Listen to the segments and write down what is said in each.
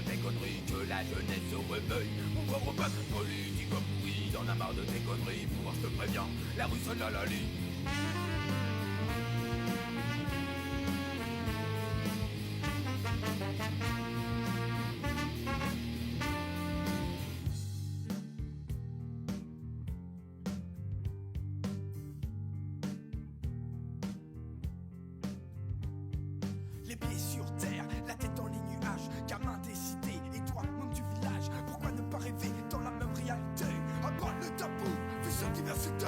tes conneries, que la jeunesse se réveille. On va rebattre politique comme pourri, y'en a marre de tes conneries. Pouvoir, je te préviens, la rue sonne à la lit. Les pieds sur terre, la tête dans les nuages, gamin des cités et toi, monde du village. Pourquoi ne pas rêver dans la même réalité? Abat le tabou, fais cette diversité.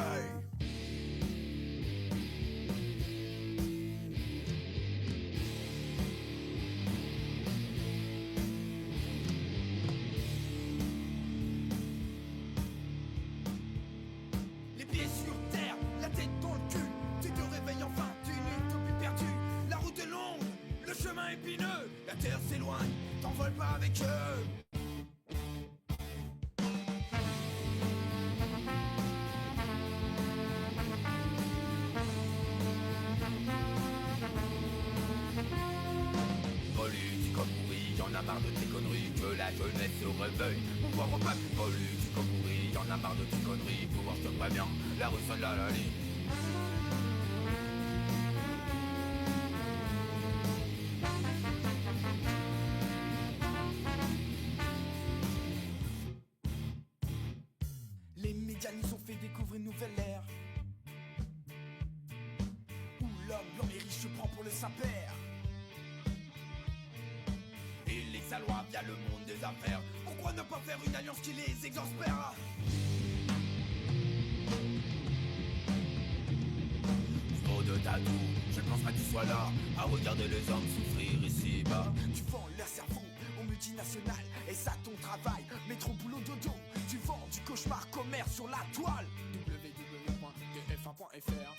Les pieds sur terre, la tête dans le cul, tu te réveilles enfin d'une utopie perdue. La route est longue, le chemin épineux, la terre s'éloigne, t'envoles pas avec eux. Politique comme pourri, y'en a marre de tes conneries, que la jeunesse se réveille. On va rebattre politique comme pourri, y'en a marre de tes conneries. Pouvoir, je te préviens, la rue sonne à la lit. Les médias nous ont fait découvrir une nouvelle ère où l'homme blanc et riche se prend pour le Saint-Père. Et les Salois via le monde des affaires. Pourquoi ne pas faire une alliance qui les exaspère? Trop de tatou, je pense pas que tu sois là à regarder les hommes souffrir ici-bas. Tu vends leur cerveau aux multinationales et ça ton travail, métro boulot dodo. Tu vends du cauchemar commerce sur la toile. www.tf1.fr.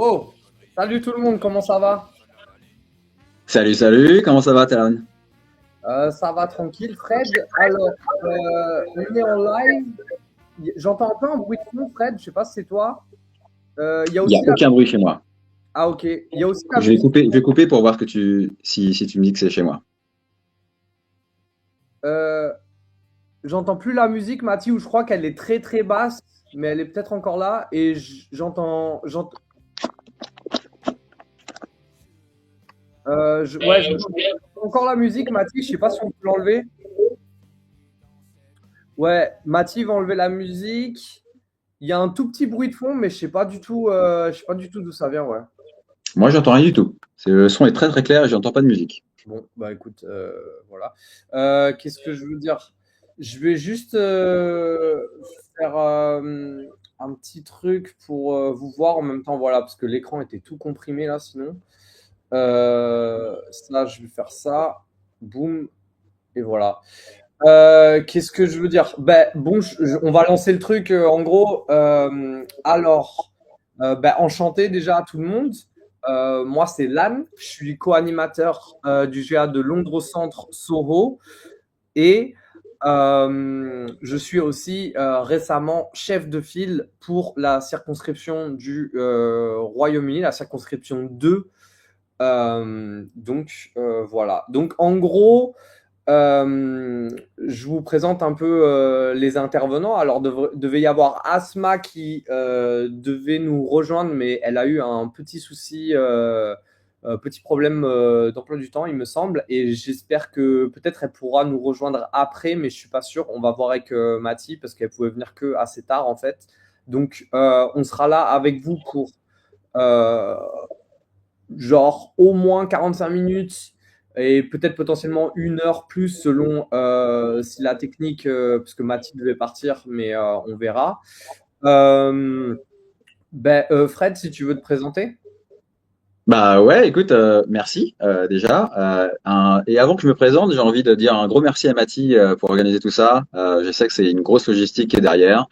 Oh, salut tout le monde, comment ça va? Salut, salut, comment ça va, Talon? Ça va tranquille, Fred. Alors, on est en live. J'entends un peu un bruit de fond, Fred. Je sais pas si c'est toi. Il y a Il n'y aussi a aucun bruit chez moi. Ah, ok. Il y a aussi la Je vais musique. couper pour voir si tu me dis que c'est chez moi. J'entends plus la musique, Mathis, ou je crois qu'elle est très très basse, mais elle est peut-être encore là. Et j'entends. Ouais, j'entends encore la musique, Mathis. Je sais pas si on peut l'enlever. Ouais, Mathis va enlever la musique. Il y a un tout petit bruit de fond, mais je sais pas du tout d'où ça vient, ouais. Moi, j'entends rien du tout. Le son est très très clair et j'entends pas de musique. Bon, bah écoute, voilà. Qu'est-ce que je veux dire? Je vais juste faire un petit truc pour vous voir en même temps, voilà, parce que l'écran était tout comprimé là, sinon. Ça, je vais faire ça. Boum. Et voilà. Qu'est-ce que je veux dire? Ben, bon, on va lancer le truc en gros. Alors, enchanté déjà à tout le monde. Moi, c'est Lan. Je suis co-animateur du GA de Londres Centre Soho. Et je suis aussi récemment chef de file pour la circonscription du Royaume-Uni, la circonscription 2. Voilà. Donc, en gros, je vous présente un peu les intervenants. Alors, devait y avoir Asma qui devait nous rejoindre, mais elle a eu un petit souci, petit problème d'emploi du temps, il me semble. Et j'espère que peut-être elle pourra nous rejoindre après, mais je suis pas sûr. On va voir avec Mathie parce qu'elle pouvait venir que assez tard en fait. Donc, on sera là avec vous pour genre au moins 45 minutes et peut-être potentiellement 1 heure plus selon si la technique, parce que Mathilde devait partir, mais on verra. Fred, si tu veux te présenter. Bah ouais, écoute, merci déjà. Et avant que je me présente, j'ai envie de dire un gros merci à Mathie pour organiser tout ça. Je sais que c'est une grosse logistique qui est derrière.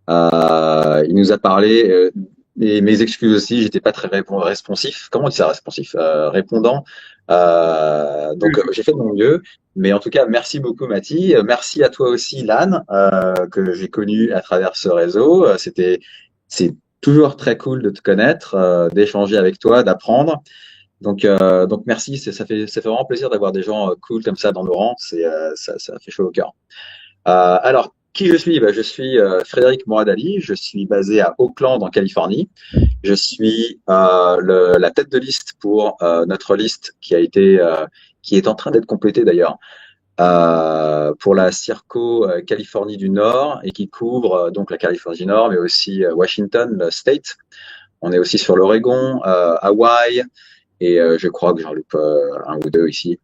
Il nous a parlé et mes excuses aussi, j'étais pas très responsif. Comment on dit ça, responsif? Répondant. Donc, j'ai fait de mon mieux. Mais en tout cas, merci beaucoup, Mathie. Merci à toi aussi, Lan, que j'ai connu à travers ce réseau. C'est toujours très cool de te connaître, d'échanger avec toi, d'apprendre. Donc merci. Ça fait vraiment plaisir d'avoir des gens cool comme ça dans nos rangs. Ça fait chaud au cœur. Alors, qui je suis? Je suis Frédéric Moradali, je suis basé à Oakland en Californie. Je suis la tête de liste pour notre liste qui est en train d'être complétée d'ailleurs pour la Circo Californie du Nord et qui couvre donc la Californie du Nord, mais aussi Washington, le State. On est aussi sur l'Oregon, Hawaï et je crois que j'en loupe un ou deux ici.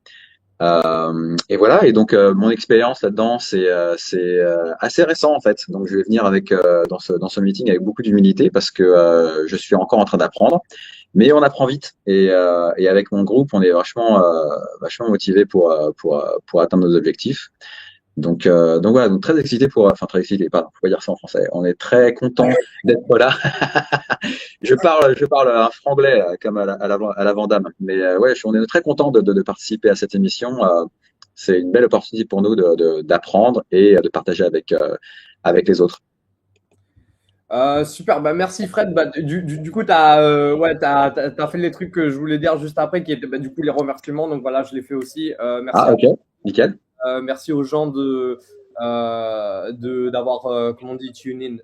Et voilà, et donc mon expérience là-dedans, c'est assez récent en fait. Donc je vais venir avec dans ce meeting avec beaucoup d'humilité parce que je suis encore en train d'apprendre, mais on apprend vite et avec mon groupe, on est vachement motivé pour atteindre nos objectifs. Donc voilà, donc très excité enfin très excité, pardon, faut pas dire ça en français. On est très content d'être là. Je parle un franglais comme à la Vandame, mais ouais, on est très content de participer à cette émission. C'est une belle opportunité pour nous d'apprendre et de partager avec les autres. Super, merci Fred. Du coup, t'as fait les trucs que je voulais dire juste après, qui étaient du coup les remerciements. Donc voilà, je l'ai fait aussi. Merci Ah ok, nickel. merci aux gens d'avoir, comment on dit, tune in,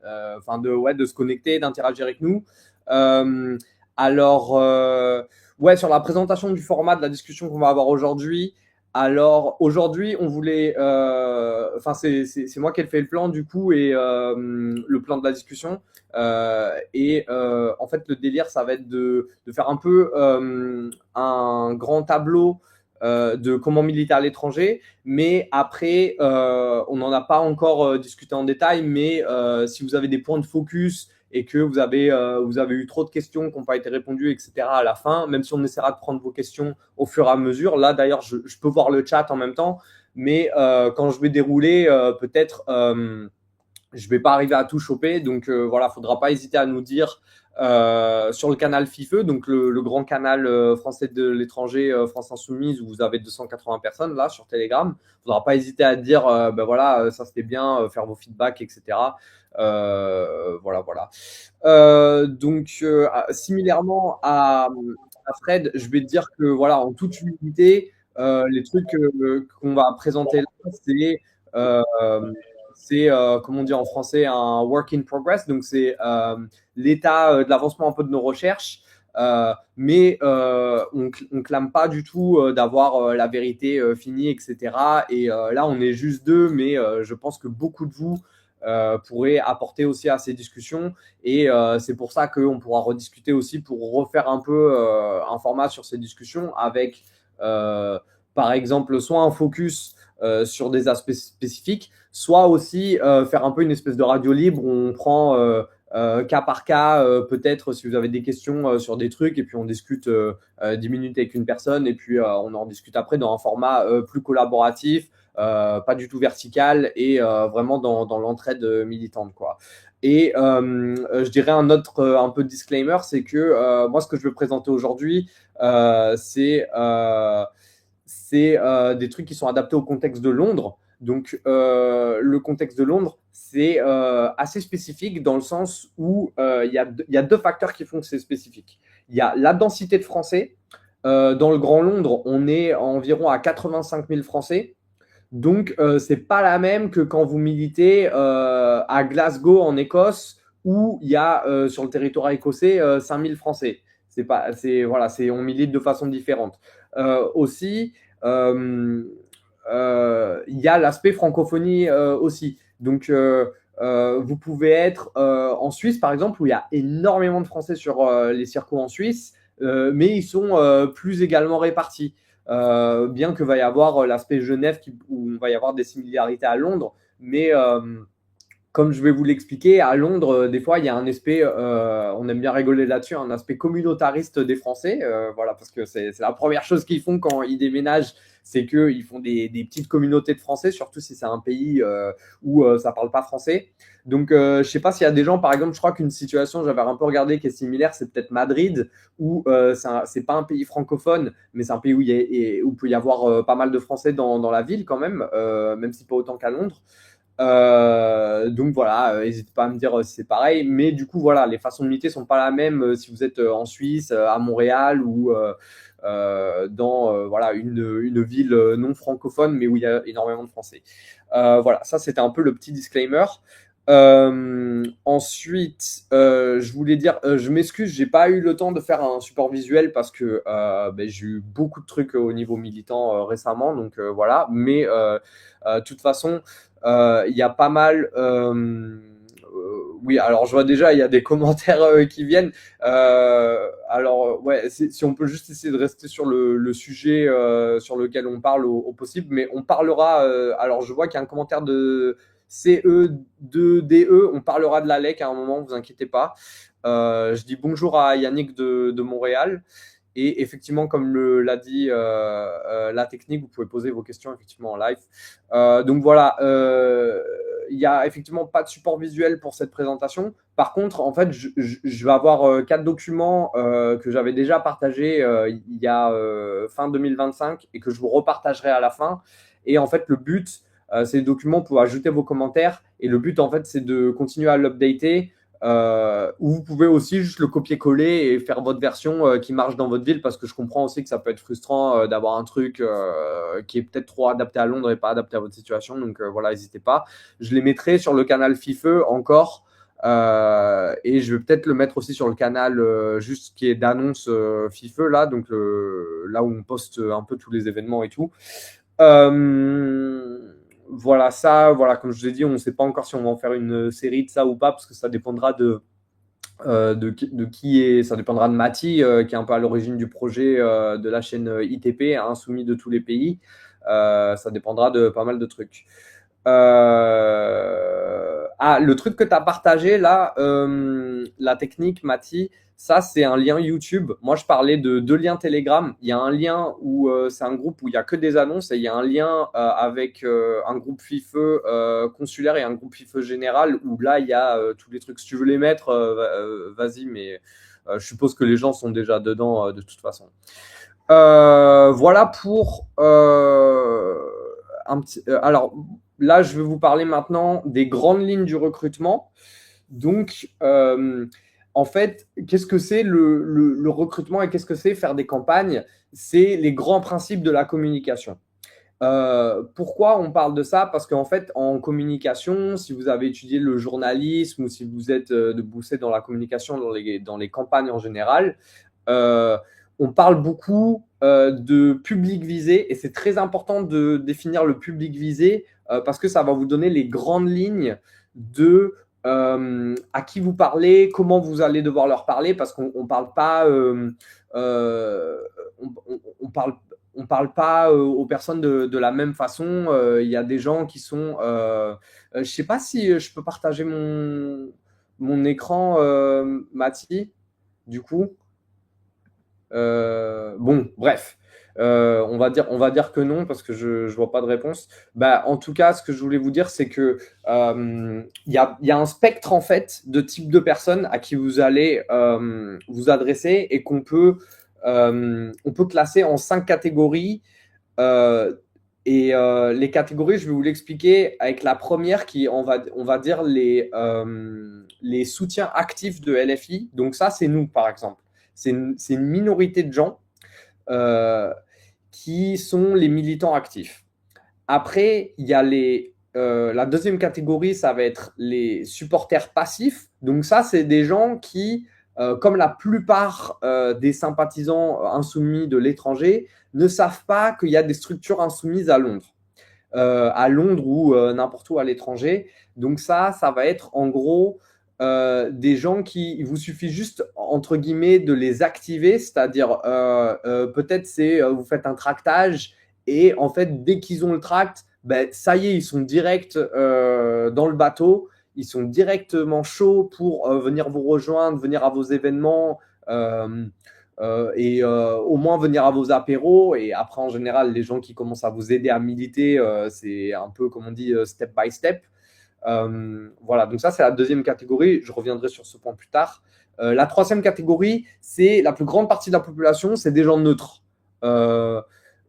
de se connecter, d'interagir avec nous. Euh, alors, sur la présentation du format de la discussion qu'on va avoir aujourd'hui. Alors, aujourd'hui, on voulait, c'est moi qui ai fait le plan du coup et le plan de la discussion. En fait, le délire, ça va être de faire un peu un grand tableau de comment militer à l'étranger, mais après, on n'en a pas encore discuté en détail, mais si vous avez des points de focus et que vous avez eu trop de questions qui n'ont pas été répondues, etc. à la fin, même si on essaiera de prendre vos questions au fur et à mesure. Là, d'ailleurs, je peux voir le chat en même temps, mais quand je vais dérouler, peut-être je ne vais pas arriver à tout choper. Donc voilà, il ne faudra pas hésiter à nous dire sur le canal FIFE, donc le grand canal français de l'étranger, France Insoumise, où vous avez 280 personnes là sur Telegram. Il ne faudra pas hésiter à dire voilà, ça c'était bien, faire vos feedbacks, etc. Voilà. Similairement à Fred, je vais te dire que voilà, en toute humilité, les trucs qu'on va présenter là, c'est comment on dit en français, un work in progress. Donc c'est l'état de l'avancement un peu de nos recherches, mais on clame pas du tout d'avoir la vérité finie, etc. Et là, on est juste deux, mais je pense que beaucoup de vous pourraient apporter aussi à ces discussions. Et c'est pour ça qu'on pourra rediscuter aussi pour refaire un peu un format sur ces discussions avec, par exemple, soit un focus sur des aspects spécifiques, soit aussi faire un peu une espèce de radio libre où on prend cas par cas, peut-être si vous avez des questions sur des trucs, et puis on discute 10 minutes avec une personne, et puis on en discute après dans un format plus collaboratif, pas du tout vertical, et vraiment dans l'entraide militante, quoi. Et je dirais un autre un peu disclaimer, c'est que moi, ce que je veux présenter aujourd'hui, c'est des trucs qui sont adaptés au contexte de Londres. Donc, le contexte de Londres, c'est assez spécifique dans le sens où il y a deux facteurs qui font que c'est spécifique. Il y a la densité de Français. Dans le Grand Londres, on est environ à 85 000 Français. Donc, c'est pas la même que quand vous militez à Glasgow, en Écosse, où il y a sur le territoire écossais 5 000 Français. On milite de façon différente. Aussi, il y a l'aspect francophonie aussi. Donc, vous pouvez être en Suisse, par exemple, où il y a énormément de Français sur les circos en Suisse, mais ils sont plus également répartis. Bien que va y avoir l'aspect Genève où il va y avoir des similarités à Londres, mais comme je vais vous l'expliquer, à Londres, des fois, il y a un aspect, on aime bien rigoler là-dessus, un aspect communautariste des Français, voilà, parce que c'est la première chose qu'ils font quand ils déménagent, c'est qu'ils font des petites communautés de Français, surtout si c'est un pays où ça parle pas français. Donc, je sais pas s'il y a des gens, par exemple, je crois qu'une situation, j'avais un peu regardé, qui est similaire, c'est peut-être Madrid, où c'est pas un pays francophone, mais c'est un pays où où il peut y avoir pas mal de Français dans la ville quand même si pas autant qu'à Londres. Donc voilà, n'hésitez pas à me dire si c'est pareil. Mais du coup, voilà, les façons de militer sont pas la même si vous êtes en Suisse, à Montréal ou dans voilà, une ville non francophone, mais où il y a énormément de Français. Voilà, ça c'était un peu le petit disclaimer. Ensuite, je voulais dire, je m'excuse, j'ai pas eu le temps de faire un support visuel parce que j'ai eu beaucoup de trucs au niveau militant récemment, donc voilà. Mais de toute façon, il y a pas mal. Oui, alors je vois déjà, il y a des commentaires qui viennent. Alors, ouais, si on peut juste essayer de rester sur le sujet sur lequel on parle au possible, mais on parlera. Alors, je vois qu'il y a un commentaire de CE2DE, on parlera de la LEC à un moment, vous inquiétez pas. Je dis bonjour à Yannick de Montréal. Et effectivement, comme l'a dit la technique, vous pouvez poser vos questions effectivement en live. Donc voilà, il n'y a effectivement pas de support visuel pour cette présentation. Par contre, en fait, je vais avoir 4 documents que j'avais déjà partagés il y a fin 2025 et que je vous repartagerai à la fin. Et en fait, le but, ces documents, vous pouvez ajouter vos commentaires. Et le but, en fait, c'est de continuer à l'updater. Ou vous pouvez aussi juste le copier-coller et faire votre version qui marche dans votre ville, parce que je comprends aussi que ça peut être frustrant d'avoir un truc qui est peut-être trop adapté à Londres et pas adapté à votre situation. Donc voilà, n'hésitez pas. Je les mettrai sur le canal FIFE encore. Et je vais peut-être le mettre aussi sur le canal juste qui est d'annonce FIFE là, donc là où on poste un peu tous les événements et tout. Voilà, ça, voilà, comme je vous ai dit, on ne sait pas encore si on va en faire une série de ça ou pas, parce que ça dépendra de qui est, ça dépendra de Mati, qui est un peu à l'origine du projet de la chaîne ITP, hein, soumis de tous les pays. Ça dépendra de pas mal de trucs. Le truc que tu as partagé là, la technique, Mati, ça c'est un lien YouTube. Moi je parlais de 2 liens Telegram. Il y a un lien où c'est un groupe où il n'y a que des annonces, et il y a un lien avec un groupe FIFE consulaire et un groupe FIFE général où là il y a tous les trucs. Si tu veux les mettre, vas-y, mais je suppose que les gens sont déjà dedans de toute façon. Voilà pour un petit. Alors là, je vais vous parler maintenant des grandes lignes du recrutement. Donc, en fait, qu'est-ce que c'est le recrutement et qu'est-ce que c'est faire des campagnes? C'est les grands principes de la communication. Pourquoi on parle de ça? Parce qu'en fait, en communication, si vous avez étudié le journalisme ou si vous êtes bossé dans la communication, dans les campagnes en général, on parle beaucoup de public visé, et c'est très important de définir le public visé parce que ça va vous donner les grandes lignes de à qui vous parlez, comment vous allez devoir leur parler, parce qu'on parle pas, on parle pas aux personnes de la même façon. Il y a des gens qui sont, je sais pas si je peux partager mon écran, Mathie, du coup. Bon, bref. On va dire que non parce que je vois pas de réponse. En tout cas, ce que je voulais vous dire, c'est que il y a un spectre en fait de type de personnes à qui vous allez vous adresser, et on peut classer en 5 catégories. Les catégories, je vais vous l'expliquer avec la première qui, on va dire les soutiens actifs de LFI. Donc ça, c'est nous par exemple. C'est une minorité de gens qui sont les militants actifs. Après, il y a la deuxième catégorie, ça va être les supporters passifs. Donc ça, c'est des gens qui, comme la plupart des sympathisants insoumis de l'étranger, ne savent pas qu'il y a des structures insoumises à Londres ou n'importe où à l'étranger. Donc ça va être en gros des gens qui, il vous suffit juste, entre guillemets, de les activer, c'est-à-dire peut-être vous faites un tractage, et en fait, dès qu'ils ont le tract, ça y est, ils sont direct dans le bateau, ils sont directement chauds pour venir vous rejoindre, venir à vos événements et au moins venir à vos apéros. Et après, en général, les gens qui commencent à vous aider à militer, c'est un peu, comme on dit, step by step. Voilà, donc ça, c'est la deuxième catégorie. Je reviendrai sur ce point plus tard. La troisième catégorie, c'est la plus grande partie de la population, c'est des gens neutres.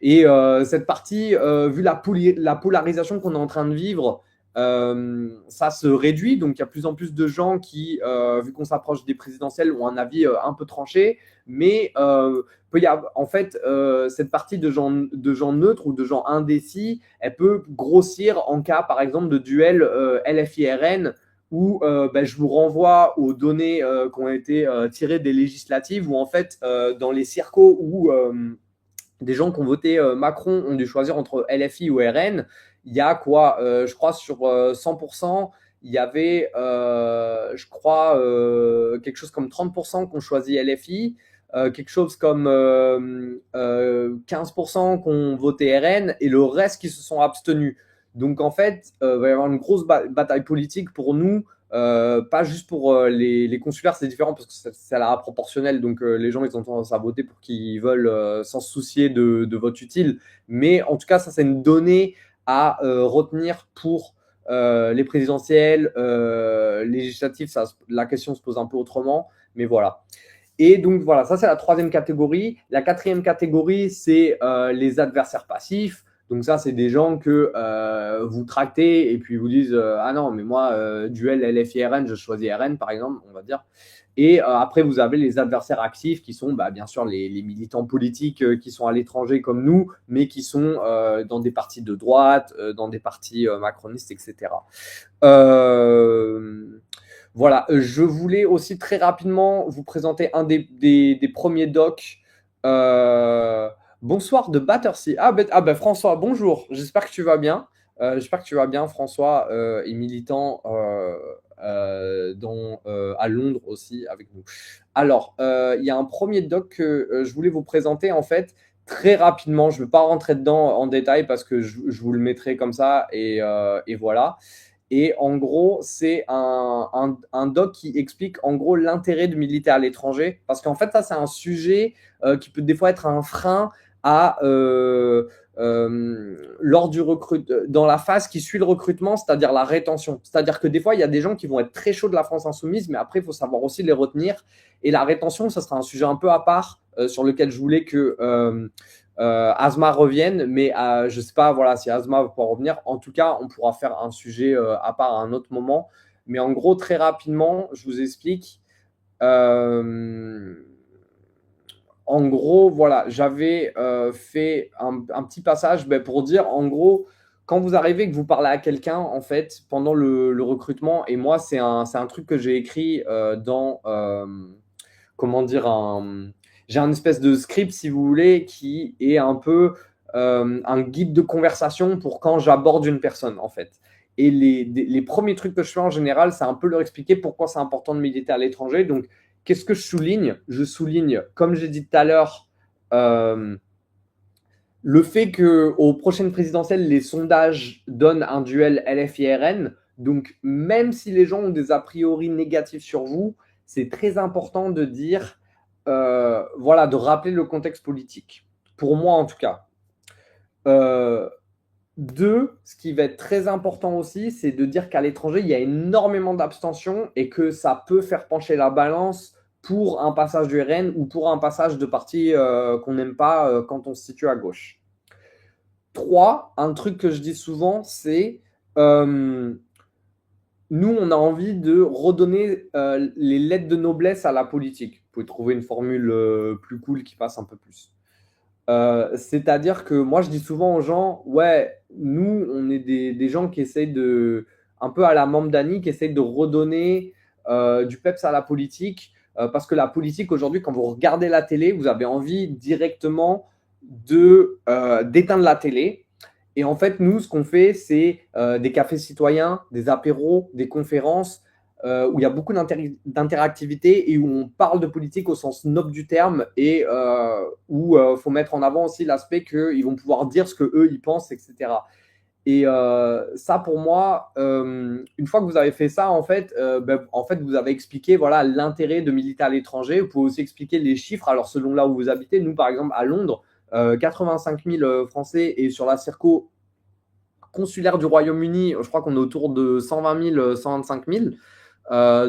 Cette partie, vu la polarisation qu'on est en train de vivre, ça se réduit. Donc, il y a de plus en plus de gens qui, vu qu'on s'approche des présidentielles, ont un avis un peu tranché. Mais peut y avoir, en fait, cette partie de gens neutres ou de gens indécis, elle peut grossir en cas, par exemple, de duel LFI-RN, où je vous renvoie aux données qui ont été tirées des législatives, où en fait, dans les circos où des gens qui ont voté Macron ont dû choisir entre LFI ou RN, il y a quoi je crois sur 100%, il y avait, je crois, quelque chose comme 30% qui ont choisi LFI, quelque chose comme 15% qui ont voté RN et le reste qui se sont abstenus. Donc en fait, il va y avoir une grosse bataille politique pour nous, pas juste pour les consulaires, c'est différent parce que c'est à la proportionnelle, donc les gens ils ont tendance à voter pour qui ils veulent sans se soucier de vote utile. Mais en tout cas, ça c'est une donnée à retenir pour les présidentielles, législatives. La question se pose un peu autrement, mais voilà. Et donc voilà, ça c'est la troisième catégorie. La quatrième catégorie, c'est les adversaires passifs. Donc ça, c'est des gens que vous tractez et puis vous disent ah non, mais moi, duel LFI-RN, je choisis RN par exemple, on va dire. Et après, vous avez les adversaires actifs qui sont bien sûr les militants politiques qui sont à l'étranger comme nous, mais qui sont dans des partis de droite, dans des partis macronistes, etc. Voilà, je voulais aussi très rapidement vous présenter un des premiers docs. Bonsoir de Battersea. François, bonjour. J'espère que tu vas bien. François est militant à Londres aussi avec nous. Alors, il y a un premier doc que je voulais vous présenter en fait très rapidement. Je ne vais pas rentrer dedans en détail parce que je vous le mettrai comme ça et voilà. Et en gros, c'est un doc qui explique en gros l'intérêt de militer à l'étranger. Parce qu'en fait, ça, c'est un sujet qui peut des fois être un frein à lors du dans la phase qui suit le recrutement, c'est-à-dire la rétention. C'est-à-dire que des fois, il y a des gens qui vont être très chauds de la France insoumise, mais après, il faut savoir aussi les retenir. Et la rétention, ça sera un sujet un peu à part sur lequel je voulais que Asma revienne, mais je ne sais pas voilà, si Asma va pouvoir revenir. En tout cas, on pourra faire un sujet à part à un autre moment. Mais en gros, très rapidement, je vous explique. En gros, voilà, j'avais fait un petit passage pour dire, en gros, quand vous arrivez et que vous parlez à quelqu'un, en fait, pendant le recrutement, et moi, c'est un truc que j'ai écrit dans, comment dire, j'ai un espèce de script, si vous voulez, qui est un peu un guide de conversation pour quand j'aborde une personne, en fait. Et les premiers trucs que je fais en général, c'est un peu leur expliquer pourquoi c'est important de militer à l'étranger. Donc, qu'est-ce que je souligne ? Je souligne, comme j'ai dit tout à l'heure, le fait qu'aux prochaines présidentielles, les sondages donnent un duel LFI-RN. Donc, même si les gens ont des a priori négatifs sur vous, c'est très important de dire, voilà, de rappeler le contexte politique. Pour moi, en tout cas. Deux, ce qui va être très important aussi, c'est de dire qu'à l'étranger, il y a énormément d'abstention et que ça peut faire pencher la balance pour un passage du RN ou pour un passage de parti qu'on n'aime pas quand on se situe à gauche. 3, un truc que je dis souvent, c'est nous, on a envie de redonner les lettres de noblesse à la politique. Vous pouvez trouver une formule plus cool qui passe un peu plus. C'est-à-dire que moi, je dis souvent aux gens, ouais, nous, on est des gens qui essayent de, un peu à la Mamdani, qui essayent de redonner du peps à la politique, parce que la politique, aujourd'hui, quand vous regardez la télé, vous avez envie directement d'éteindre la télé. Et en fait, nous, ce qu'on fait, c'est des cafés citoyens, des apéros, des conférences, où il y a beaucoup d'interactivité et où on parle de politique au sens noble du terme et où il faut mettre en avant aussi l'aspect qu'ils vont pouvoir dire ce qu'eux, ils pensent, etc. Et ça, pour moi, une fois que vous avez fait ça, en fait, vous avez expliqué voilà l'intérêt de militer à l'étranger. Vous pouvez aussi expliquer les chiffres. Alors, selon là où vous habitez, nous, par exemple, à Londres, 85 000 Français et sur la circo consulaire du Royaume-Uni, je crois qu'on est autour de 120 000, 125 000.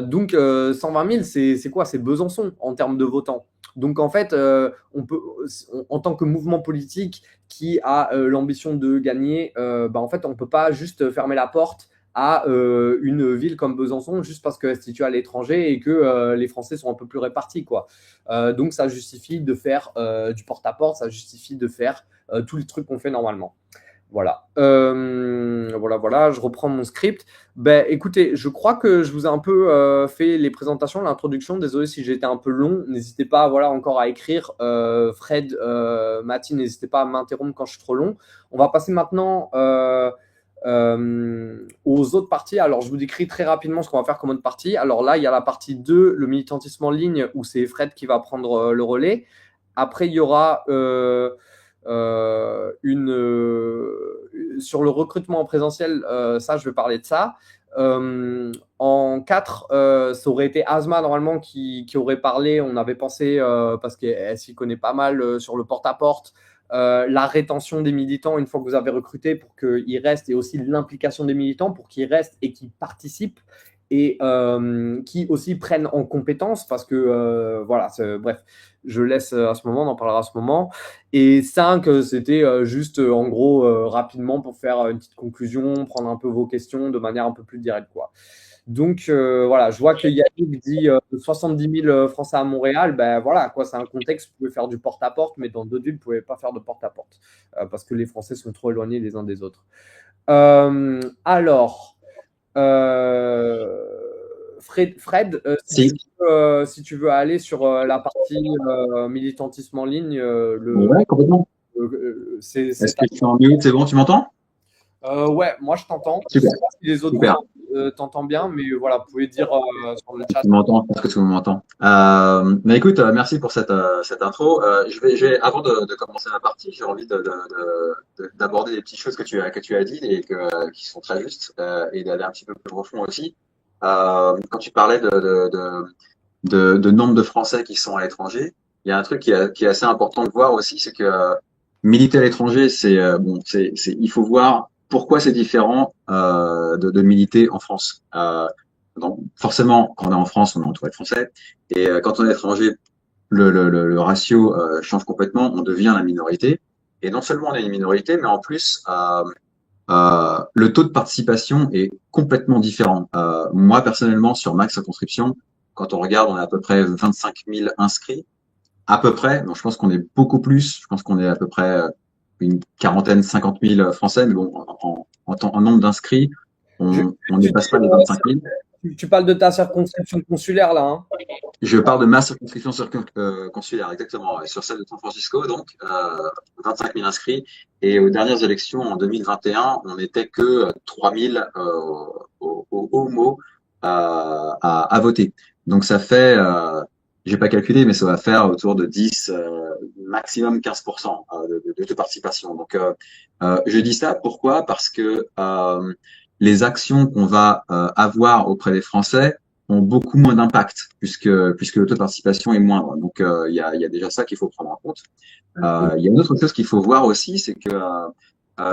Donc, 120 000, c'est quoi? C'est Besançon en termes de votants. Donc, en fait, en tant que mouvement politique qui a l'ambition de gagner, en fait, on ne peut pas juste fermer la porte à une ville comme Besançon juste parce qu'elle se situe à l'étranger et que les Français sont un peu plus répartis, quoi. Donc, ça justifie de faire du porte-à-porte, ça justifie de faire tous les trucs qu'on fait normalement. Voilà. Voilà, je reprends mon script. Ben, écoutez, je crois que je vous ai un peu fait les présentations, l'introduction. Désolé si j'ai été un peu long. N'hésitez pas, voilà, encore à écrire. Fred, Mathie, n'hésitez pas à m'interrompre quand je suis trop long. On va passer maintenant aux autres parties. Alors, je vous décris très rapidement ce qu'on va faire comme autre partie. Alors là, il y a la partie 2, le militantisme en ligne, où c'est Fred qui va prendre le relais. Après, il y aura sur le recrutement en présentiel, ça, je vais parler de ça. En 4, ça aurait été Asma normalement qui aurait parlé. On avait pensé, parce qu'elle s'y connaît pas mal sur le porte-à-porte, la rétention des militants une fois que vous avez recruté pour qu'ils restent, et aussi l'implication des militants pour qu'ils restent et qu'ils participent et qui aussi prennent en compétence parce que voilà, bref, je laisse à ce moment, on en parlera à ce moment. Et 5, c'était juste en gros rapidement pour faire une petite conclusion, prendre un peu vos questions de manière un peu plus directe, quoi. Donc voilà, je vois que Yannick dit 70 000 Français à Montréal. Ben voilà, quoi, c'est un contexte, vous pouvez faire du porte-à-porte, mais dans d'autres villes, vous ne pouvez pas faire de porte-à-porte parce que les Français sont trop éloignés les uns des autres. Alors, Fred, Si. si tu veux aller sur la partie militantisme en ligne, Ouais, complètement. Est-ce que je suis en mute? C'est bon, tu m'entends? ouais, moi je t'entends. Je Super, sais pas si les autres super. t'entendent bien, mais voilà, vous pouvez dire sur le chat. Tu m'entends, je pense que tu m'entends. Mais écoute, merci pour cette intro. Avant de commencer la partie, j'ai envie d'aborder des petites choses que tu as dit et qui sont très justes et d'aller un petit peu plus profond aussi. Quand tu parlais de nombre de Français qui sont à l'étranger, il y a un truc qui est assez important de voir aussi, c'est que militer à l'étranger, il faut voir pourquoi c'est différent de militer en France. Donc forcément, quand on est en France, on est entouré de Français, et quand on est étranger, le ratio change complètement. On devient la minorité, et non seulement on est une minorité, mais en plus le taux de participation est complètement différent. Moi personnellement, sur ma circonscription, quand on regarde, on a à peu près 25 000 inscrits, à peu près. Donc je pense qu'on est beaucoup plus. Je pense qu'on est à peu près une quarantaine, 50 000 Français, mais bon, en nombre d'inscrits, on ne dépasse pas les 25 000. Tu parles de ta circonscription consulaire là, hein? Je parle de ma circonscription consulaire, exactement, et sur celle de San Francisco, donc 25 000 inscrits. Et aux dernières élections en 2021, on n'était que 3 000 au mot à voter. Donc ça fait, j'ai pas calculé, mais ça va faire autour de 10, maximum 15% de participation. Donc je dis ça pourquoi? Parce que les actions qu'on va avoir auprès des Français ont beaucoup moins d'impact puisque le taux de participation est moindre. Donc il y a déjà ça qu'il faut prendre en compte. Il y a une autre chose qu'il faut voir aussi, c'est que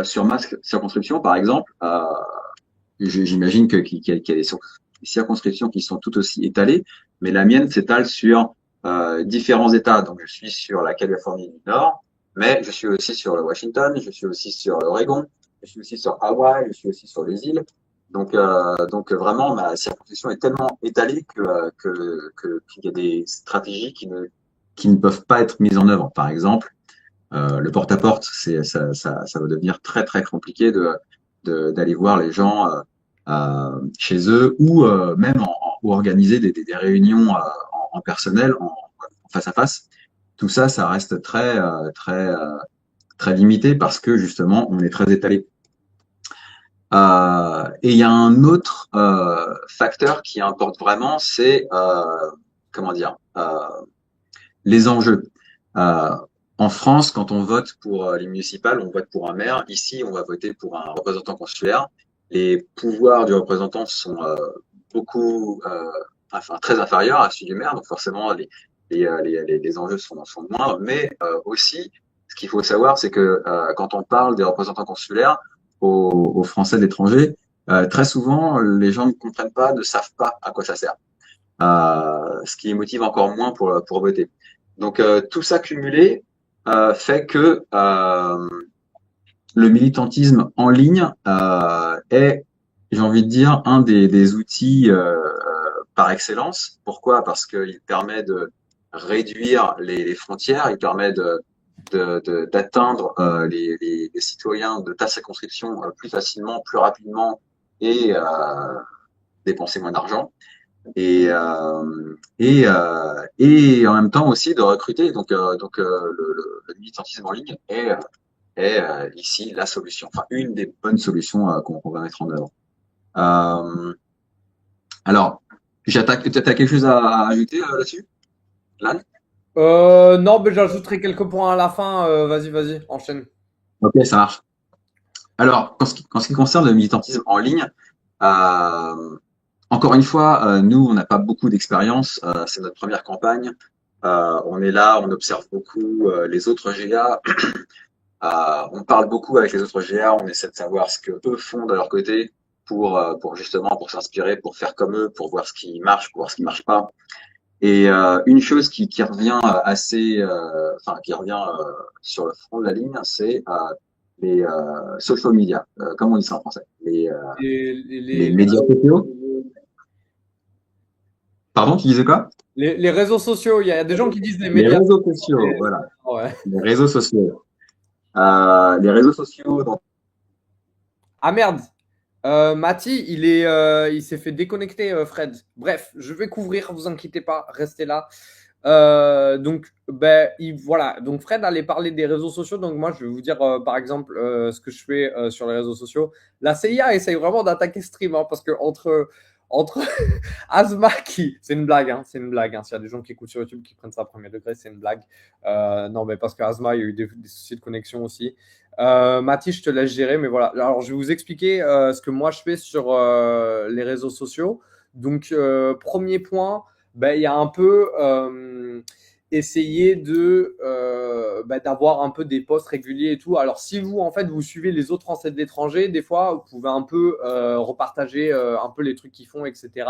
sur ma circonscription, par exemple, j'imagine qu'il y a des circonscriptions qui sont tout aussi étalées, mais la mienne s'étale sur différents États. Donc je suis sur la Californie du Nord, mais je suis aussi sur le Washington, je suis aussi sur l'Oregon, je suis aussi sur Hawaï, je suis aussi sur les îles. Donc vraiment, ma circonscription est tellement étalée qu'il y a des stratégies qui ne peuvent pas être mises en œuvre. Par exemple, le porte-à-porte, ça va devenir très très compliqué d'aller voir les gens chez eux ou même ou organiser des réunions en personnel, en face à face. Tout ça, ça reste très limité parce que justement, on est très étalé. Et il y a un autre facteur qui importe vraiment, c'est comment dire, les enjeux. en France, quand on vote pour les municipales, on vote pour un maire. Ici, on va voter pour un représentant consulaire. Les pouvoirs du représentant sont beaucoup, enfin très inférieurs à ceux du maire, donc forcément les enjeux sont moindres. Mais aussi, ce qu'il faut savoir, c'est que quand on parle des représentants consulaires aux Français de l'étranger, très souvent, les gens ne comprennent pas, ne savent pas à quoi ça sert, ce qui les motive encore moins pour voter. Donc tout ça cumulé fait que le militantisme en ligne est, j'ai envie de dire, un des outils par excellence. Pourquoi? Parce qu'il permet de réduire les frontières, il permet d'atteindre les citoyens de ta circonscription plus facilement, plus rapidement et dépenser moins d'argent. Et en même temps aussi de recruter. Donc le militantisme en ligne est ici la solution, enfin une des bonnes solutions qu'on va mettre en œuvre. Alors, j'attaque. Tu as quelque chose à ajouter là-dessus, Lan? Non, mais j'ajouterai quelques points à la fin. Vas-y, enchaîne. Ok, ça marche. Alors, en ce qui concerne le militantisme en ligne, encore une fois, nous, on n'a pas beaucoup d'expérience. C'est notre première campagne. On est là, on observe beaucoup les autres GA. On parle beaucoup avec les autres GA. On essaie de savoir ce que eux font de leur côté pour justement pour s'inspirer, pour faire comme eux, pour voir ce qui marche, pour voir ce qui marche pas. Et une chose qui revient assez, enfin qui revient sur le front de la ligne, c'est les social media, comment on dit ça en français, les médias sociaux. Pardon, tu disais quoi? Les réseaux sociaux, il y a des gens qui disent les Les médias. réseaux sociaux, voilà. Ouais. Les réseaux sociaux. Les réseaux sociaux. Donc... Ah merde. Mathis, il s'est fait déconnecter, Fred. Bref, je vais couvrir, vous inquiétez pas, restez là. Donc, voilà. Donc, Fred allait parler des réseaux sociaux. Donc, moi, je vais vous dire, par exemple, ce que je fais sur les réseaux sociaux. La CIA essaye vraiment d'attaquer Stream, hein, parce que entre Asma c'est une blague, hein, c'est une blague. Hein. S'il y a des gens qui écoutent sur YouTube qui prennent ça à premier degré, c'est une blague. Non, mais parce que Asma, il y a eu des soucis de connexion aussi. Mathis, je te laisse gérer, mais voilà. Alors, je vais vous expliquer ce que moi je fais sur les réseaux sociaux. Donc, premier point, il y a un peu essayer d'avoir un peu des posts réguliers et tout. Alors, si vous, en fait, vous suivez les autres Français de l'étranger, des fois, vous pouvez un peu repartager un peu les trucs qu'ils font, etc.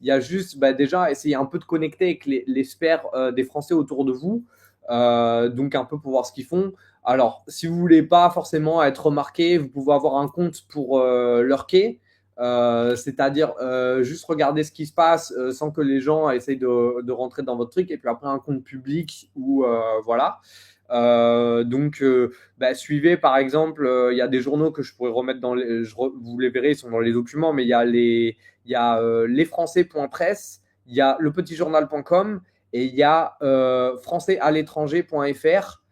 Il y a juste, déjà, essayer un peu de connecter avec les sphères des Français autour de vous. Donc, un peu pour voir ce qu'ils font. Alors, si vous voulez pas forcément être remarqué, vous pouvez avoir un compte pour lurker. C'est-à-dire juste regarder ce qui se passe sans que les gens essayent de rentrer dans votre truc, et puis après un compte public où voilà. Donc suivez par exemple, il y a des journaux que je pourrais remettre dans vous les verrez, ils sont dans les documents, mais il y a lesfrançais.presse, il y a lepetitjournal.com et il y a françaisalétranger.fr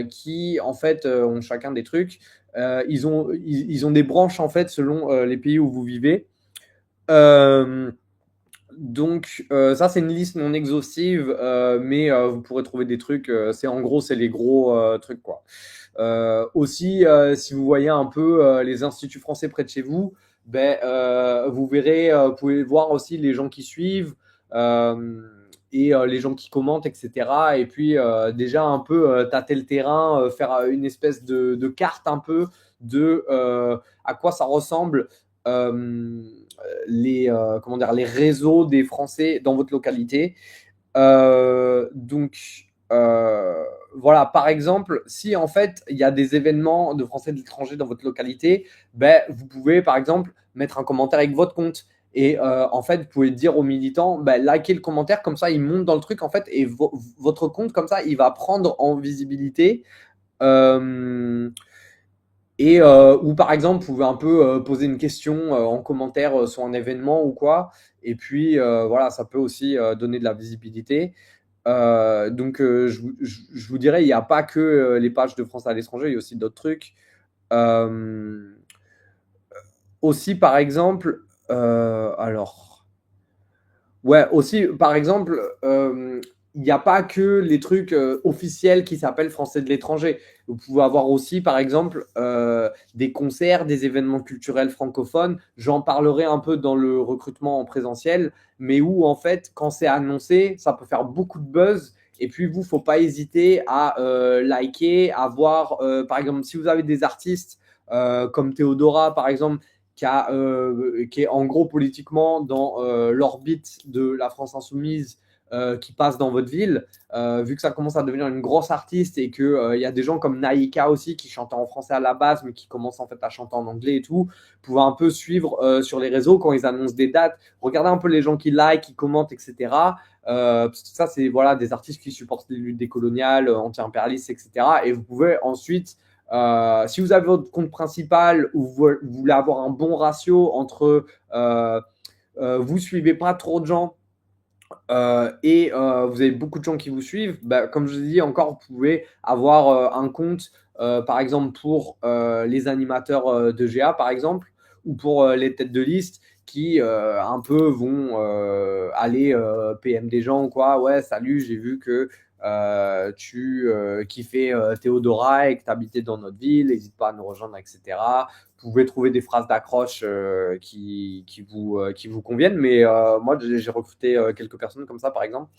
qui en fait ont chacun des trucs. Ils ont des branches en fait selon les pays où vous vivez. Donc ça c'est une liste non exhaustive, mais vous pourrez trouver des trucs. C'est les gros trucs quoi. Aussi, si vous voyez un peu les instituts français près de chez vous, vous verrez, vous pouvez voir aussi les gens qui suivent. Et les gens qui commentent, etc. Et puis déjà un peu tâter le terrain, faire une espèce de carte un peu de à quoi ça ressemble les réseaux des Français dans votre localité. Donc voilà, par exemple, si en fait il y a des événements de Français de l'étranger dans votre localité, vous pouvez par exemple mettre un commentaire avec votre compte. Et en fait, vous pouvez dire aux militants, likez le commentaire, comme ça, il monte dans le truc, en fait, et votre compte, comme ça, il va prendre en visibilité. Ou par exemple, vous pouvez un peu poser une question en commentaire sur un événement ou quoi. Et puis, voilà, ça peut aussi donner de la visibilité. Donc, je vous dirais, il n'y a pas que les pages de France à l'étranger, il y a aussi d'autres trucs. Aussi, par exemple, aussi, par exemple, il n'y a pas que les trucs officiels qui s'appellent Français de l'étranger. Vous pouvez avoir aussi, par exemple, des concerts, des événements culturels francophones. J'en parlerai un peu dans le recrutement en présentiel, mais où, en fait, quand c'est annoncé, ça peut faire beaucoup de buzz. Et puis, vous, faut pas hésiter à liker, à voir, par exemple, si vous avez des artistes comme Théodora, par exemple, qui est en gros politiquement dans l'orbite de la France insoumise, qui passe dans votre ville, vu que ça commence à devenir une grosse artiste et qu'il y a des gens comme Naïka aussi qui chantent en français à la base mais qui commencent en fait à chanter en anglais et tout, vous pouvez un peu suivre sur les réseaux quand ils annoncent des dates, regardez un peu les gens qui like, qui commentent, etc. Parce que ça, c'est voilà, des artistes qui supportent les luttes décoloniales, anti-impérialistes, etc. Et vous pouvez ensuite si vous avez votre compte principal ou vous voulez avoir un bon ratio entre vous suivez pas trop de gens et vous avez beaucoup de gens qui vous suivent, bah, comme je vous ai dit encore, vous pouvez avoir un compte par exemple pour les animateurs de GA par exemple, ou pour les têtes de liste qui un peu vont aller PM des gens, quoi. Ouais, salut, j'ai vu que tu kiffais Théodora et que tu habitais dans notre ville, n'hésite pas à nous rejoindre, etc. Vous pouvez trouver des phrases d'accroche qui vous conviennent, mais moi j'ai recruté quelques personnes comme ça par exemple.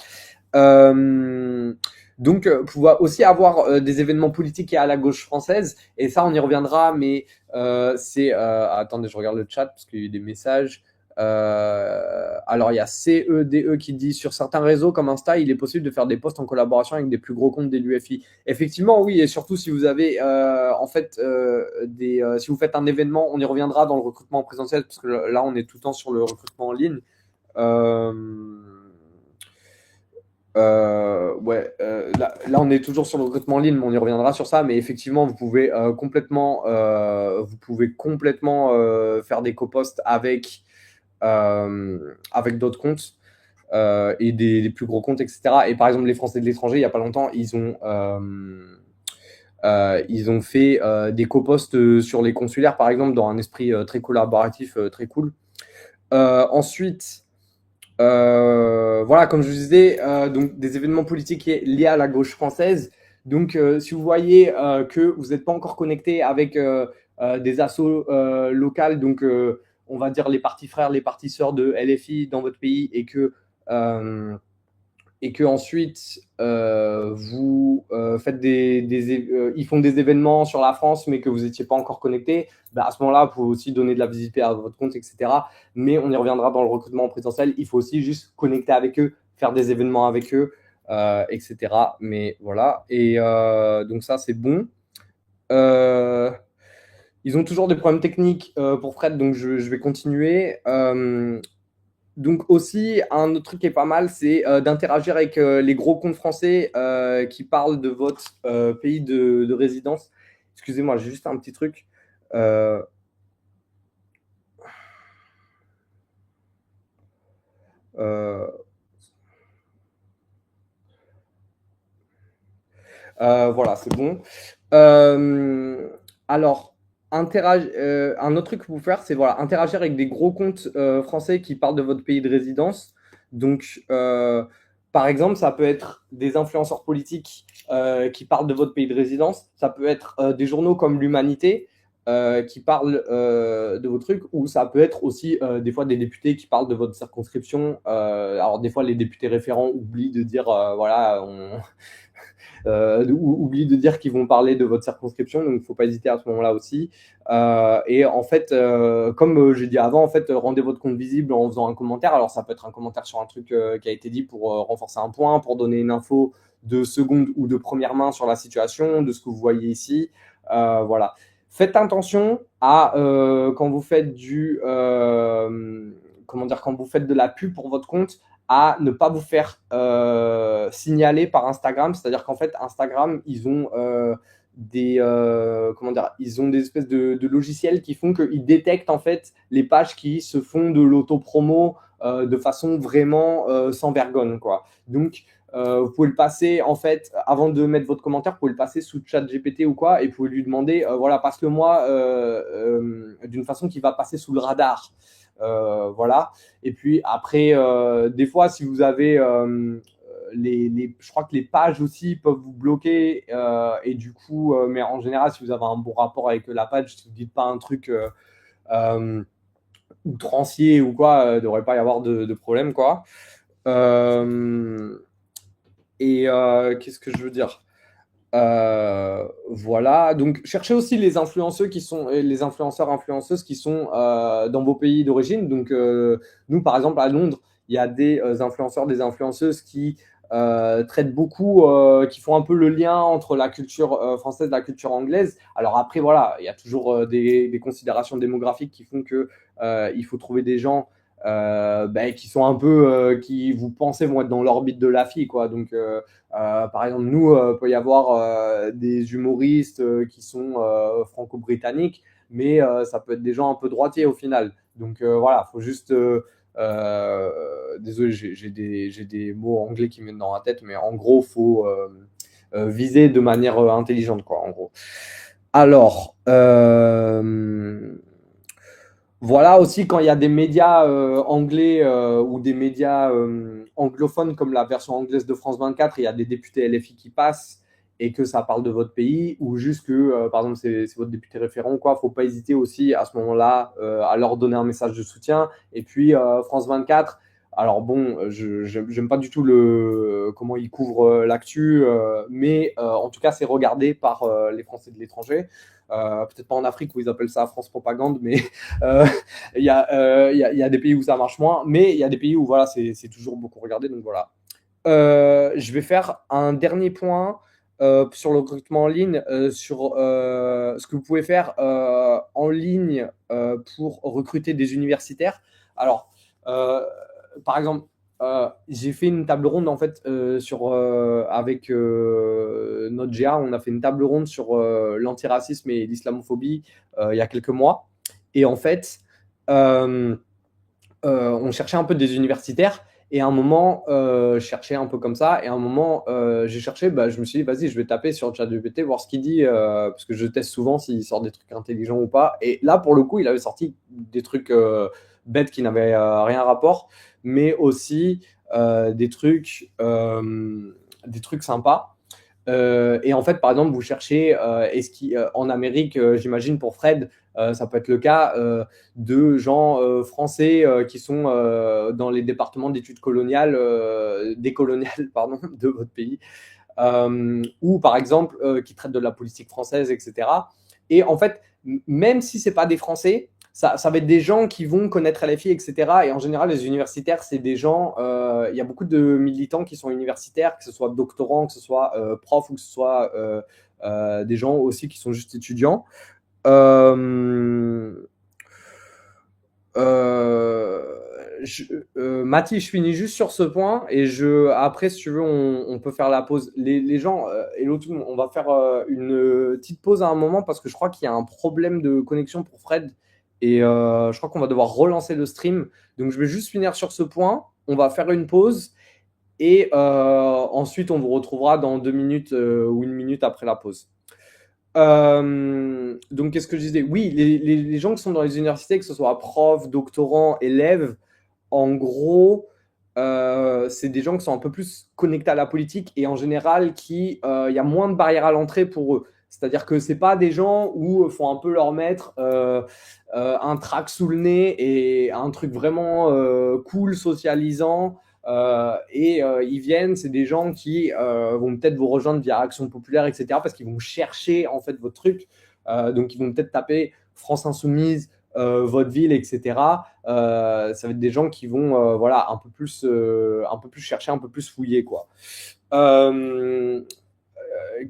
Donc, vous pouvez aussi avoir des événements politiques à la gauche française, et ça, on y reviendra, mais attendez, je regarde le chat parce qu'il y a eu des messages. Alors, il y a CEDE qui dit sur certains réseaux comme Insta, il est possible de faire des posts en collaboration avec des plus gros comptes des l'UFI. Effectivement, oui, et surtout si vous avez en fait si vous faites un événement, on y reviendra dans le recrutement en présentiel parce que là, on est tout le temps sur le recrutement en ligne. Là, on est toujours sur le recrutement en ligne, mais on y reviendra sur ça. Mais effectivement, vous pouvez complètement faire des coposts avec d'autres comptes et des plus gros comptes, etc. Et par exemple, les Français de l'étranger, il n'y a pas longtemps, ils ont fait des coposts sur les consulaires, par exemple, dans un esprit très collaboratif, très cool. Ensuite, voilà, comme je vous disais, donc des événements politiques liés à la gauche française. Donc, si vous voyez que vous n'êtes pas encore connecté avec des assos locales, donc on va dire les partis frères, les partis sœurs de LFI dans votre pays, et que ensuite vous faites ils font des événements sur la France, mais que vous n'étiez pas encore connecté, bah à ce moment-là, vous pouvez aussi donner de la visibilité à votre compte, etc. Mais on y reviendra dans le recrutement en présentiel. Il faut aussi juste connecter avec eux, faire des événements avec eux, etc. Mais voilà. Et donc ça, c'est bon. Ils ont toujours des problèmes techniques pour Fred, donc je vais continuer. Donc aussi, un autre truc qui est pas mal, c'est d'interagir avec les gros comptes français qui parlent de votre pays de résidence. Excusez-moi, j'ai juste un petit truc. Voilà, c'est bon. Alors, un autre truc que vous pouvez faire, c'est voilà, interagir avec des gros comptes français qui parlent de votre pays de résidence. Donc, par exemple, ça peut être des influenceurs politiques qui parlent de votre pays de résidence. Ça peut être des journaux comme l'Humanité qui parlent de vos trucs, ou ça peut être aussi des fois des députés qui parlent de votre circonscription. Alors, des fois, les députés référents oublient de dire voilà, oublient de dire qu'ils vont parler de votre circonscription, donc il ne faut pas hésiter à ce moment-là aussi. Et en fait, comme j'ai dit avant, en fait, rendez votre compte visible en faisant un commentaire. Alors ça peut être un commentaire sur un truc qui a été dit pour renforcer un point, pour donner une info de seconde ou de première main sur la situation, de ce que vous voyez ici. Voilà. Faites attention à quand vous faites quand vous faites de la pub pour votre compte, à ne pas vous faire signaler par Instagram. C'est-à-dire qu'en fait, Instagram, ils ont des espèces de logiciels qui font qu'ils détectent en fait les pages qui se font de l'auto-promo de façon vraiment sans vergogne, quoi. Donc, vous pouvez le passer, en fait, avant de mettre votre commentaire, vous pouvez le passer sous ChatGPT ou quoi, et vous pouvez lui demander, voilà, passe-le-moi d'une façon qui va passer sous le radar. Voilà. Et puis après, des fois, si vous avez je crois que les pages aussi peuvent vous bloquer et du coup, mais en général, si vous avez un bon rapport avec la page, si vous ne dites pas un truc outrancier ou quoi, il ne devrait pas y avoir de problème, quoi. Qu'est-ce que je veux dire? Voilà, donc cherchez aussi les influenceurs influenceuses qui sont dans vos pays d'origine. Donc nous, par exemple, à Londres, il y a des influenceurs, des influenceuses qui traitent beaucoup, qui font un peu le lien entre la culture française et la culture anglaise. Alors après, voilà, il y a toujours des considérations démographiques qui font que il faut trouver des gens qui sont un peu, qui vous pensez vont être dans l'orbite de la fille, quoi. Donc par exemple, nous, peut y avoir des humoristes qui sont franco-britanniques, mais ça peut être des gens un peu droitiers au final. Donc voilà, faut juste. Désolé, j'ai des mots anglais qui me viennent dans la tête, mais en gros, faut viser de manière intelligente, quoi, en gros. Alors, voilà aussi quand il y a des médias anglais ou des médias anglophones comme la version anglaise de France 24, il y a des députés LFI qui passent et que ça parle de votre pays ou juste que, par exemple, c'est votre député référent, quoi. Faut pas hésiter aussi à ce moment-là à leur donner un message de soutien. Et puis France 24, alors bon, je n'aime pas du tout comment ils couvrent l'actu, mais en tout cas, c'est regardé par les Français de l'étranger. Peut-être pas en Afrique où ils appellent ça France Propagande, mais il y a des pays où ça marche moins, mais il y a des pays où voilà, c'est toujours beaucoup regardé. Donc voilà. Je vais faire un dernier point sur le recrutement en ligne, sur ce que vous pouvez faire en ligne pour recruter des universitaires. Alors, par exemple, j'ai fait une table ronde en fait avec notre GA, on a fait une table ronde sur l'antiracisme et l'islamophobie il y a quelques mois. Et en fait, on cherchait un peu des universitaires. Et à un moment, je cherchais un peu comme ça. Et à un moment, j'ai cherché, je me suis dit, vas-y, je vais taper sur ChatGPT, voir ce qu'il dit, parce que je teste souvent s'il sort des trucs intelligents ou pas. Et là, pour le coup, il avait sorti des trucs bêtes qui n'avaient rien à rapport, mais aussi des trucs sympas. Et en fait, par exemple, vous cherchez, en Amérique, j'imagine pour Fred, ça peut être le cas de gens français qui sont dans les départements d'études coloniales, décoloniales, pardon, de votre pays, ou par exemple qui traitent de la politique française, etc. Et en fait, même si c'est pas des Français, ça va être des gens qui vont connaître LFI, etc. Et en général, les universitaires, c'est des gens. Il y a beaucoup de militants qui sont universitaires, que ce soit doctorants, que ce soit profs ou que ce soit des gens aussi qui sont juste étudiants. Mathis, je finis juste sur ce point et après, si tu veux, on peut faire la pause. Les gens, et l'autre, on va faire une petite pause à un moment parce que je crois qu'il y a un problème de connexion pour Fred et je crois qu'on va devoir relancer le stream. Donc, je vais juste finir sur ce point. On va faire une pause et ensuite, on vous retrouvera dans 2 minutes ou 1 minute après la pause. Donc, qu'est-ce que je disais? Oui, les gens qui sont dans les universités, que ce soit profs, doctorants, élèves, en gros, c'est des gens qui sont un peu plus connectés à la politique et en général, il y a moins de barrières à l'entrée pour eux. C'est-à-dire que c'est pas des gens où il faut un peu leur mettre un trac sous le nez et un truc vraiment cool, socialisant. Ils viennent, c'est des gens qui vont peut-être vous rejoindre via Action Populaire, etc. parce qu'ils vont chercher en fait votre truc. Donc ils vont peut-être taper France Insoumise, votre ville, etc. Ça va être des gens qui vont un peu plus chercher, un peu plus fouiller, quoi.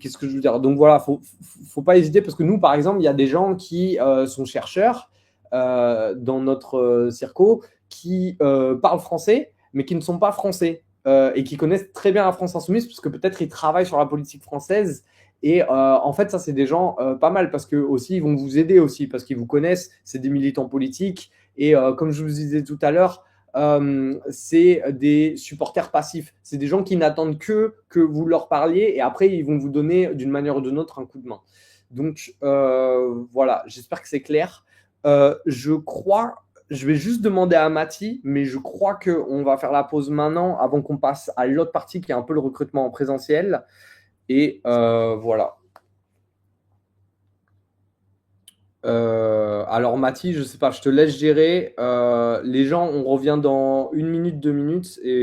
Qu'est-ce que je veux dire? Donc voilà, faut pas hésiter parce que nous, par exemple, il y a des gens qui sont chercheurs dans notre circo qui parlent français mais qui ne sont pas français et qui connaissent très bien la France Insoumise parce que peut-être ils travaillent sur la politique française. Et en fait, ça, c'est des gens pas mal parce que aussi ils vont vous aider aussi parce qu'ils vous connaissent. C'est des militants politiques et comme je vous disais tout à l'heure, c'est des supporters passifs. C'est des gens qui n'attendent que vous leur parliez et après ils vont vous donner d'une manière ou d'une autre un coup de main. Donc voilà, j'espère que c'est clair. Je crois je vais juste demander à Mathie, mais je crois qu'on va faire la pause maintenant avant qu'on passe à l'autre partie qui est un peu le recrutement en présentiel. Et voilà. Alors Mathie, je sais pas, je te laisse gérer. Les gens, on revient dans 1 minute, 2 minutes et